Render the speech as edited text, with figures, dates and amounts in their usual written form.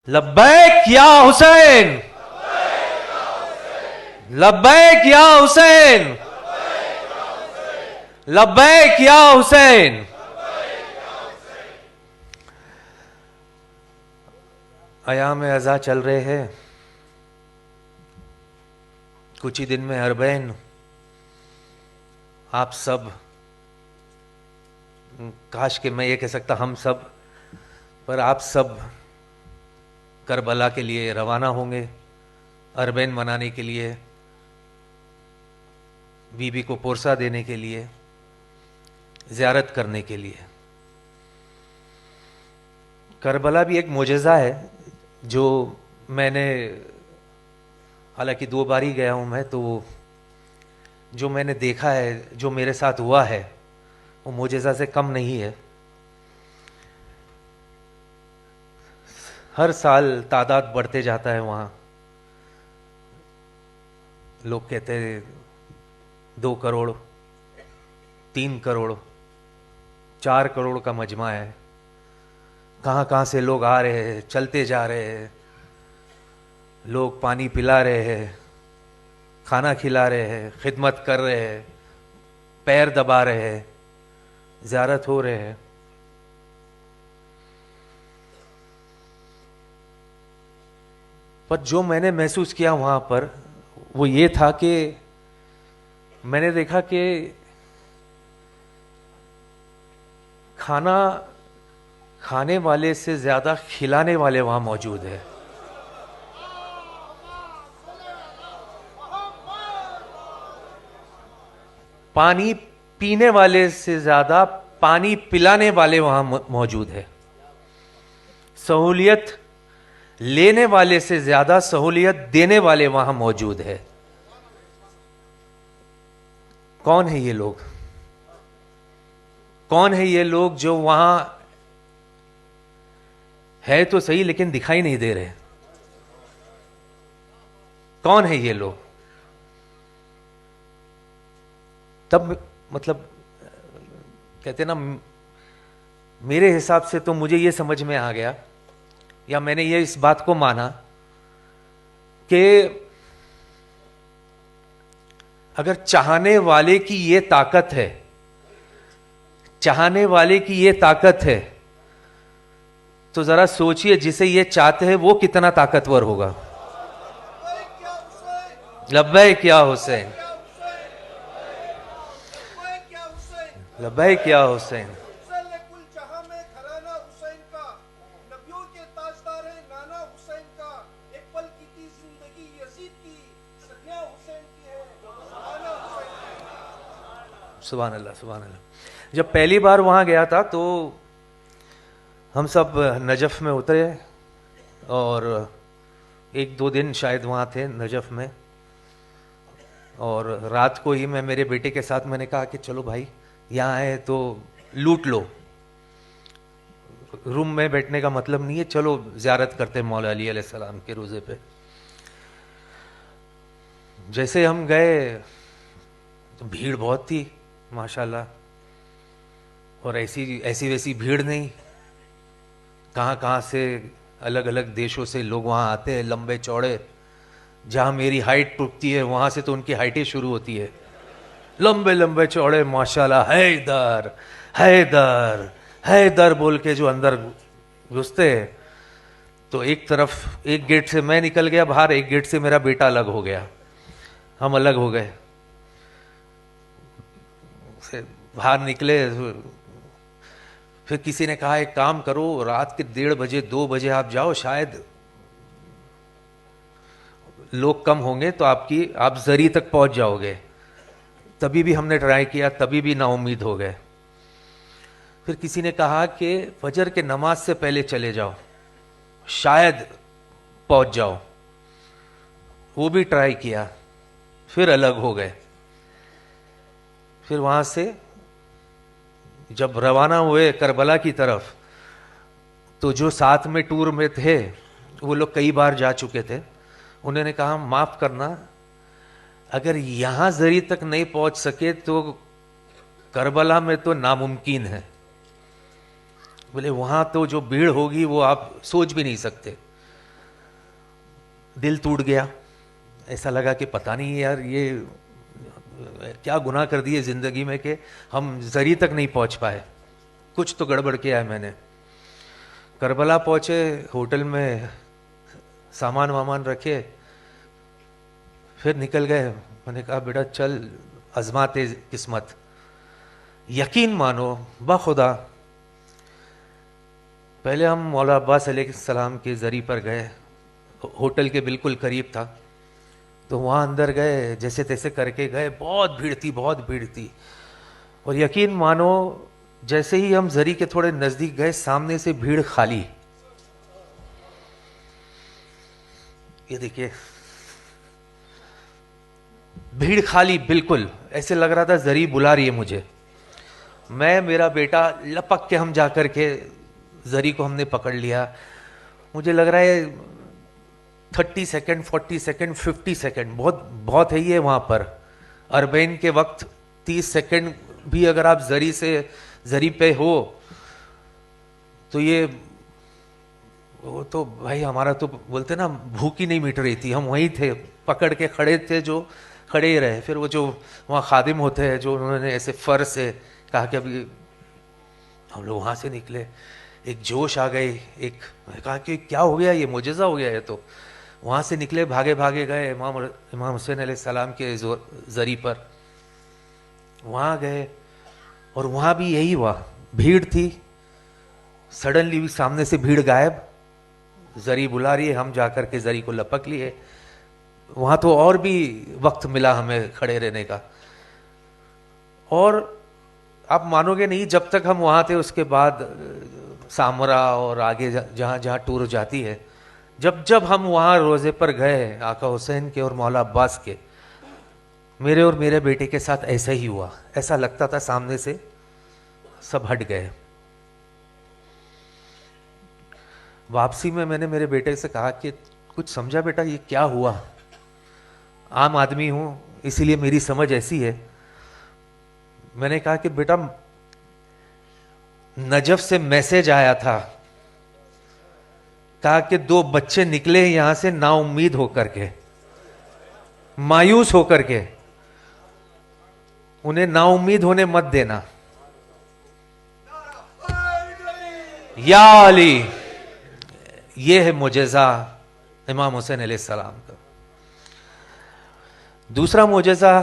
लब्बैक या हुसैन, लब्बैक या हुसैन, लब्बैक या हुसैन। अयाम अज़ा चल रहे हैं, कुछ ही दिन में अरबैन। आप सब, काश कि मैं ये कह सकता हम सब, पर आप सब करबला के लिए रवाना होंगे, अरबैन मनाने के लिए, बीबी को पोरसा देने के लिए, ज़ियारत करने के लिए। करबला भी एक मोजज़ा है जो मैंने, हालांकि 2 बार ही गया हूँ मैं, तो जो मैंने देखा है, जो मेरे साथ हुआ है, वो मोजज़ा से कम नहीं है। हर साल तादाद बढ़ते जाता है वहाँ। लोग कहते हैं 2 करोड़, 3 करोड़, 4 करोड़ का मजमा है। कहाँ कहाँ से लोग आ रहे हैं, चलते जा रहे हैं। लोग पानी पिला रहे हैं, खाना खिला रहे हैं, खिदमत कर रहे हैं, पैर दबा रहे हैं, ज़ियारत हो रहे हैं। पर जो मैंने महसूस किया वहाँ पर, वो ये था कि मैंने देखा कि खाना खाने वाले से ज़्यादा खिलाने वाले वहाँ मौजूद है। पानी पीने वाले से ज़्यादा पानी पिलाने वाले वहाँ मौजूद है। सहूलियत लेने वाले से ज़्यादा सहूलियत देने वाले वहाँ मौजूद है। कौन है ये लोग? कौन है ये लोग जो वहां है तो सही लेकिन दिखाई नहीं दे रहे? कौन है ये लोग? तब मतलब कहते ना, मेरे हिसाब से तो मुझे ये समझ में आ गया, या मैंने ये इस बात को माना कि अगर चाहने वाले की ये ताकत है, चाहने वाले की ये ताकत है, तो जरा सोचिए जिसे ये चाहते हैं वो कितना ताकतवर होगा। लब्बैक या हुसैन, लब्बैक या हुसैन। सुभान अल्लाह, सुभान अल्लाह। जब पहली बार वहाँ गया था तो हम सब नजफ़ में उतरे और 1-2 दिन शायद वहाँ थे नजफ़ में, और रात को ही मैं मेरे बेटे के साथ मैंने कहा कि चलो भाई यहाँ आए तो लूट लो। रूम में बैठने का मतलब नहीं है, चलो ज़ियारत करते मौला अली अलैहिस्सलाम के रोज़े पे। जैसे हम गए तो भीड़ बहुत थी माशाल्लाह, और ऐसी वैसी भीड़ नहीं। कहाँ कहाँ से अलग अलग देशों से लोग वहाँ आते हैं, लंबे चौड़े। जहाँ मेरी हाइट टूटती है वहाँ से तो उनकी हाइटें शुरू होती है, लंबे लंबे चौड़े माशाल्लाह। हैदर हैदर हैदर बोल के जो अंदर घुसते हैं, तो एक तरफ एक गेट से मैं निकल गया बाहर, एक गेट से मेरा बेटा अलग हो गया, हम अलग हो गए। बाहर निकले, फिर किसी ने कहा एक काम करो, रात के 1:30 बजे 2 बजे आप जाओ, शायद लोग कम होंगे तो आप जरी तक पहुंच जाओगे। तभी भी हमने ट्राई किया, तभी भी नाउम्मीद हो गए। फिर किसी ने कहा कि फजर के नमाज से पहले चले जाओ, शायद पहुंच जाओ। वो भी ट्राई किया, फिर अलग हो गए। फिर वहां से जब रवाना हुए करबला की तरफ, तो जो साथ में टूर में थे वो लोग कई बार जा चुके थे। उन्होंने कहा माफ करना, अगर यहां जरी तक नहीं पहुंच सके तो करबला में तो नामुमकिन है। बोले वहां तो जो भीड़ होगी वो आप सोच भी नहीं सकते। दिल टूट गया। ऐसा लगा कि पता नहीं यार ये क्या गुनाह कर दिए ज़िंदगी में कि हम जरी तक नहीं पहुंच पाए, कुछ तो गड़बड़ किया है मैंने। करबला पहुंचे, होटल में सामान वामान रखे, फिर निकल गए। मैंने कहा बेटा चल आजमाते किस्मत। यकीन मानो बखुदा, पहले हम मौला अब्बास अलैहिस्सलाम के ज़री पर गए, होटल के बिल्कुल करीब था। तो वहाँ अंदर गए, जैसे तैसे करके गए, बहुत भीड़ थी, बहुत भीड़ थी। और यकीन मानो जैसे ही हम ज़री के थोड़े नज़दीक गए, सामने से भीड़ खाली। ये देखिए भीड़ खाली बिल्कुल, ऐसे लग रहा था ज़री बुला रही है मुझे। मैं, मेरा बेटा लपक के हम जा कर के ज़री को हमने पकड़ लिया। मुझे लग रहा है 30 सेकंड, 40 सेकंड, 50 सेकंड बहुत बहुत है ये वहाँ पर। अरबैन के वक्त 30 सेकंड भी अगर आप ज़री पे हो तो ये वो तो भाई हमारा तो बोलते ना भूख ही नहीं मिट रही थी। हम वहीं थे, पकड़ के खड़े थे, जो खड़े ही रहे। फिर वो जो वहाँ खादिम होते हैं, जो उन्होंने ऐसे फर से कहा कि अभी हम लोग वहाँ से निकले, एक जोश आ गई, एक कहा कि क्या हो गया, ये मुजज़ा हो गया है। तो वहाँ से निकले, भागे भागे गए इमाम हुसैन अलैहिस्सलाम के ज़री पर। वहाँ गए और वहाँ भी यही हुआ, भीड़ थी। सडनली भी सामने से भीड़ गायब, ज़री बुला रही है, हम जाकर के ज़री को लपक लिए। वहाँ तो और भी वक्त मिला हमें खड़े रहने का। और आप मानोगे नहीं, जब तक हम वहाँ थे उसके बाद सामरा और आगे जहाँ जहाँ टूर जाती है, जब जब हम वहाँ रोज़े पर गए आका हुसैन के और मौला अब्बास के, मेरे और मेरे बेटे के साथ ऐसा ही हुआ। ऐसा लगता था सामने से सब हट गए। वापसी में मैंने मेरे बेटे से कहा कि कुछ समझा बेटा, ये क्या हुआ? आम आदमी हूँ इसीलिए मेरी समझ ऐसी है। मैंने कहा कि बेटा नजफ से मैसेज आया था, कहा कि 2 बच्चे निकले यहां से नाउम्मीद होकर के, मायूस होकर के, उन्हें नाउम्मीद होने मत देना। या अली, ये है मुजज़ा इमाम हुसैन अलैहिस्सलाम का। दूसरा मुजज़ा